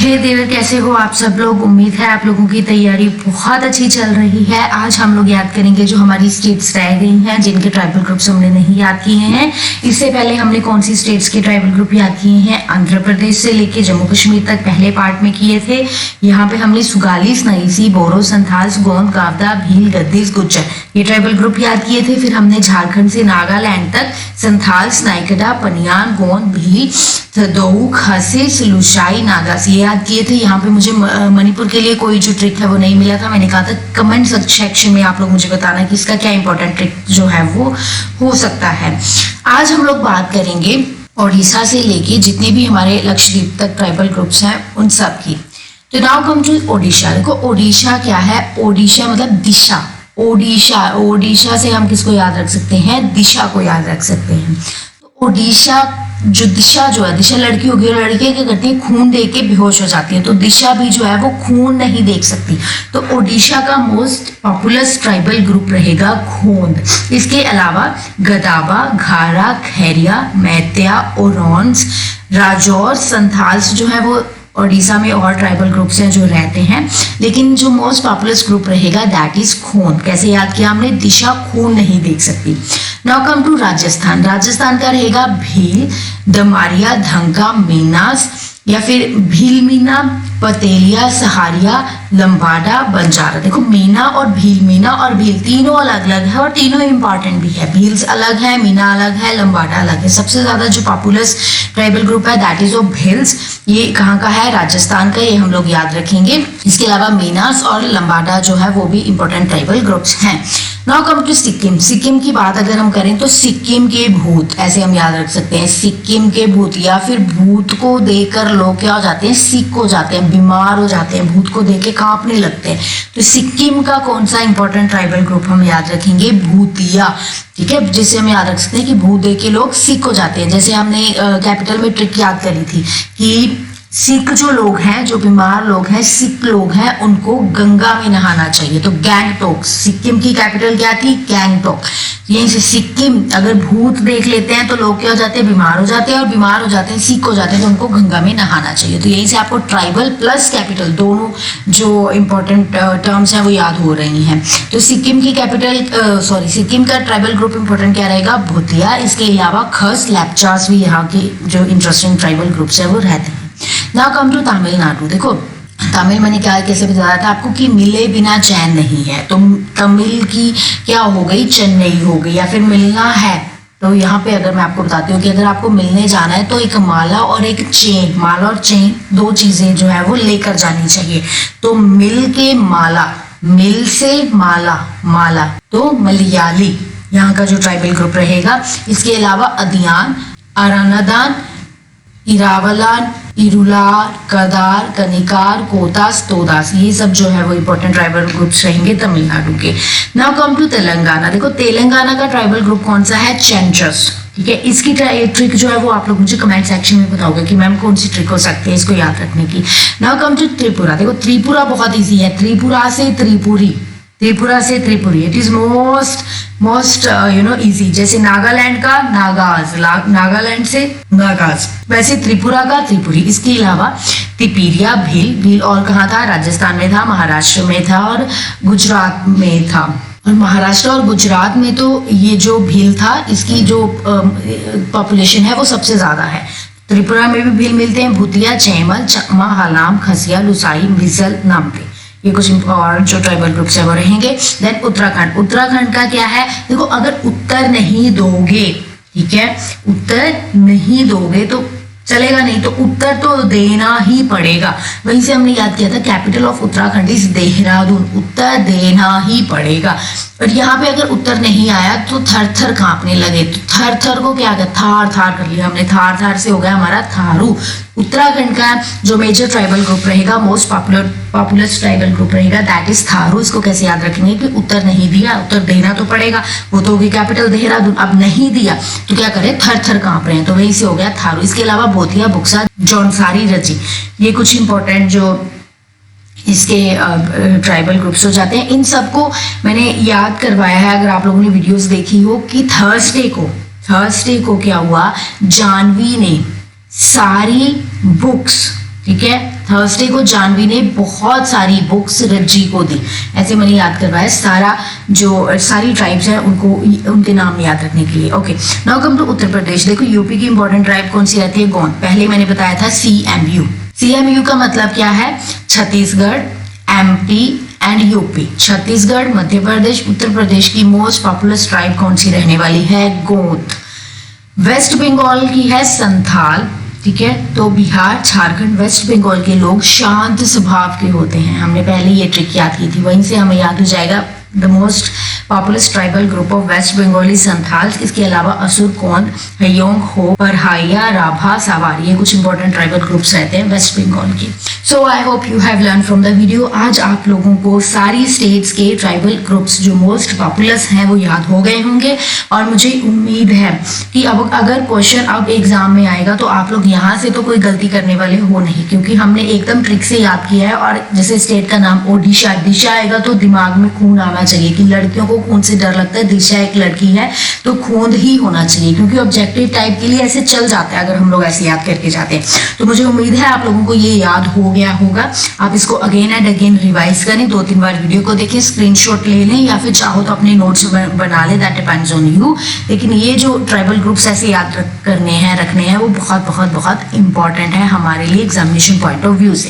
हे देवर, कैसे हो आप सब लोग। उम्मीद है आप लोगों की तैयारी बहुत अच्छी चल रही है। आज हम लोग याद करेंगे जो हमारी स्टेट्स रह गई हैं, जिनके ट्राइबल ग्रुप्स हमने नहीं याद किए हैं। इससे पहले हमने कौन सी स्टेट्स के ट्राइबल ग्रुप याद किए हैं, आंध्र प्रदेश से लेके जम्मू कश्मीर तक पहले पार्ट में किए थे। यहाँ पे हमने सुगालिस, नईसी, बोरो, संथाल्स, गोंड, गावदा, भील, गद्दीस, गुज्जर ये ट्राइबल ग्रुप याद किए थे। फिर हमने झारखंड से नागालैंड तक संथाल्स, नाइकड़ा, पनियान, गोंड, भील, थदोऊ, खासिस, लुशाई, नागास ये याद किए थे। यहाँ पे मुझे मणिपुर के लिए कोई जो ट्रिक है वो नहीं मिला था। मैंने कहा था कमेंट सेक्शन में आप लोग मुझे बताना कि इसका क्या इंपॉर्टेंट ट्रिक जो है वो हो सकता है। आज हम लोग बात करेंगे ओडिशा से लेके जितने भी हमारे लक्षद्वीप तक ट्राइबल ग्रुप्स हैं उन सब की। तो नाउ कम टू ओडिशा। देखो ओडिशा क्या है, ओडिशा मतलब दिशा। ओडिशा, ओडिशा से हम किसको याद रख सकते हैं, दिशा को याद रख सकते हैं। तो ओडिशा जो दिशा जो है, दिशा लड़की होगी और लड़के क्या करती है, खून देख के बेहोश हो जाती है। तो दिशा भी जो है वो खून नहीं देख सकती। तो ओडिशा का मोस्ट पॉपुलर ट्राइबल ग्रुप रहेगा खोंद। इसके अलावा गदाबा, घारा, खैरिया, मैत्या, ओरोन्स, राजौर, संथाल्स जो है वो ओडिशा में और ट्राइबल ग्रुप्स हैं जो रहते हैं। लेकिन जो मोस्ट पॉपुलर ग्रुप रहेगा दैट इज खोंद। कैसे याद किया हमने, दिशा खून नहीं देख सकती। Now come to Rajasthan. Rajasthan का रहेगा भील, दमारिया, धंका, मीनास या फिर भील मीना, पतेलिया, सहारिया, लंबाडा, बंजारा। देखो मीना और भील तीनों अलग अलग है और तीनों इंपॉर्टेंट भी है। भील्स अलग है, मीना अलग है, लंबाडा अलग है। सबसे ज्यादा जो पॉपुलर ट्राइबल ग्रुप है दैट इज ऑफ भील्स। ये कहाँ का है, राजस्थान का, ये हम लोग याद रखेंगे। इसके अलावा मीनास और लंबाडा जो है वो भी इंपॉर्टेंट ट्राइबल ग्रुप्स हैं। Now come to Sikkim. Sikkim की बात अगर हम करें तो सिक्किम के भूत, ऐसे हम याद रख सकते हैं, सिक्किम के भूत। या फिर भूत को देखकर लोग क्या हो जाते हैं, सिक हो जाते हैं, बीमार हो जाते हैं, भूत को देख के कांपने लगते हैं। तो सिक्किम का कौन सा इंपॉर्टेंट ट्राइबल ग्रुप हम याद रखेंगे, भूतिया। ठीक है, जिसे हम याद रख सकते हैं कि भूत देख के लोग सिक हो जाते हैं। जैसे हमने कैपिटल में ट्रिक याद करी थी कि सिख जो लोग हैं, जो बीमार लोग हैं, सिख लोग हैं, उनको गंगा में नहाना चाहिए। तो गैंगटोक, सिक्किम की कैपिटल क्या थी, गैंगटोक। यहीं से सिक्किम अगर भूत देख लेते हैं तो लोग क्या हो जाते हैं, बीमार हो जाते हैं, और बीमार हो जाते हैं, सिक हो जाते हैं, तो उनको गंगा में नहाना चाहिए। तो यहीं से आपको ट्राइबल प्लस कैपिटल दोनों जो इंपॉर्टेंट टर्म्स हैं वो याद हो रही हैं। तो सिक्किम की कैपिटल सिक्किम का ट्राइबल ग्रुप इंपॉर्टेंट क्या रहेगा, भूतिया। इसके अलावा खस, लैपचास भी यहाँ के जो इंटरेस्टिंग ट्राइबल ग्रुप्स है वो रहते हैं। Now come to Tamil Nadu. देखो तमिल मैंने क्या कैसे बताया था आपको कि मिले बिना चैन नहीं है। तो तमिल की क्या हो गई, चेन्नई हो गई। या फिर मिलना है तो यहाँ पे अगर मैं आपको बताती हूँ कि अगर आपको मिलने जाना है तो एक माला और एक चेन, माला और चेन दो चीजें जो है वो लेकर जानी चाहिए। तो मिल के माला, मिल से माला, माला तो मलयाली यहाँ का जो ट्राइबल ग्रुप रहेगा। इसके अलावा अदियान, अरानादान, इरावलान, इरुलार, कदार, कनिकार, कोतास, तोदास, ये सब जो है वो इंपॉर्टेंट ट्राइबल ग्रुप्स रहेंगे तमिलनाडु के। Now come to Telangana. देखो तेलंगाना का ट्राइबल ग्रुप कौन सा है, चेंचस। ठीक है, इसकी ट्रिक जो है वो आप लोग मुझे कमेंट सेक्शन में बताओगे कि मैम कौन सी ट्रिक हो सकती है इसको याद रखने की। Now come to Tripura. देखो त्रिपुरा बहुत ईजी है, त्रिपुरा से त्रिपुरी, त्रिपुरा से Tripuri, it is most easy. जैसे नागालैंड का नागाज, नागालैंड से नागाज, वैसे त्रिपुरा का त्रिपुरी। इसके अलावा तिपीरिया, भील और कहाँ था, राजस्थान में था, महाराष्ट्र में था और गुजरात में था। और महाराष्ट्र और गुजरात में तो ये जो भील था इसकी जो पॉपुलेशन है वो सबसे ज्यादा है। त्रिपुरा में भी भील मिलते हैं, भूतिया, चैमल, चकमा, हलाम, खसिया, लुसाई, मिजल, नामते, ये कुछ और जो ट्राइबल ग्रुप्स है वो रहेंगे। देन उत्तराखंड। उत्तराखंड का क्या है, देखो अगर उत्तर नहीं दोगे, ठीक है, उत्तर नहीं दोगे तो चलेगा नहीं, तो उत्तर तो देना ही पड़ेगा। वहीं से हमने याद किया था capital of Uttarakhand is Dehradun, उत्तर देना ही पड़ेगा। और यहाँ पे अगर उत्तर नहीं आया तो थर थर कांपने लगे। तो थर थर को क्या कर, थार थार कर लिया हमने, थार थार से हो गया हमारा थारू। उत्तराखंड का जो मेजर ट्राइबल ग्रुप रहेगा, मोस्ट पॉपुलर ट्राइबल ग्रुप रहेगा दैट इज थारू। इसको कैसे याद रखेंगे कि उत्तर नहीं दिया, उत्तर देना तो पड़ेगा, वो तो होगी कैपिटल देहरादून। अब नहीं दिया तो क्या करें, थर थर कांप रहे हैं, तो वहीं से हो गया थारू। इसके अलावा बोथिया, बुक्सा, जौनसारी, रजी, ये कुछ इंपॉर्टेंट जो इसके ट्राइबल ग्रुप्स हो जाते हैं। इन सबको मैंने याद करवाया है, अगर आप लोगों ने वीडियोस देखी हो, कि थर्सडे को क्या हुआ, जानवी ने सारी बुक्स, ठीक है, थर्सडे को जानवी ने बहुत सारी बुक्स रज्जी को दी। ऐसे मैंने याद करवाया सारी ट्राइब्स हैं उनको उनके नाम याद रखने के लिए। Okay, now come to Uttar Pradesh. देखो यूपी की इंपॉर्टेंट ट्राइब कौन सी रहती है? गोंड। पहले मैंने बताया था CMU। CMU का मतलब क्या है? Chhattisgarh, MP and UP. Chhattisgarh, Madhya Pradesh, Uttar Pradesh की मोस्ट पॉपुलर ट्राइब कौन सी रहने वाली है? गोंड। वेस्ट बंगाल की है संथाल, ठीक है। तो बिहार, झारखंड, वेस्ट बंगाल के लोग शांत स्वभाव के होते हैं। हमने पहले ये ट्रिक याद की थी, वहीं से हमें याद हो जाएगा। The most popular tribal group of west Bengal is Santhal. इसके अलावा असुर, कोंड, हयोंग, हो, परहाइया, राभा, सावार, ये कुछ इंपॉर्टेंट ट्राइबल ग्रुप्स रहते हैं वेस्ट बंगाल के। So I hope you have learn from the video. आज आप लोगों को सारी स्टेट्स के ट्राइबल ग्रुप्स जो मोस्ट पॉपुलर हैं वो याद हो गए होंगे, और मुझे उम्मीद है कि अब अगर क्वेश्चन अब एग्जाम में आएगा तो आप लोग यहाँ से तो कोई गलती करने वाले हो नहीं, क्योंकि हमने एकदम ट्रिक से याद किया है। और जैसे स्टेट का नाम ओडिशा, दिशा आएगा तो दिमाग में खून आना चाहिए कि लड़कियों को खून से डर लगता है। दिशा एक लड़की है तो खून ही होना चाहिए, क्योंकि ऑब्जेक्टिव टाइप के लिए ऐसे चल जाता है अगर हम लोग ऐसे याद करके जाते हैं। तो मुझे उम्मीद है आप लोगों को ये याद हो गया होगा। आप इसको अगेन एंड अगेन रिवाइज करें, 2-3 बार वीडियो को देखें, स्क्रीनशॉट ले लें, या फिर चाहो तो अपने नोट्स बना लें, दैट डिपेंड्स ऑन यू। लेकिन ये जो ट्राइबल ग्रुप्स ऐसे याद रखने हैं वो बहुत बहुत बहुत इंपॉर्टेंट है हमारे लिए एग्जामिनेशन पॉइंट ऑफ व्यू से।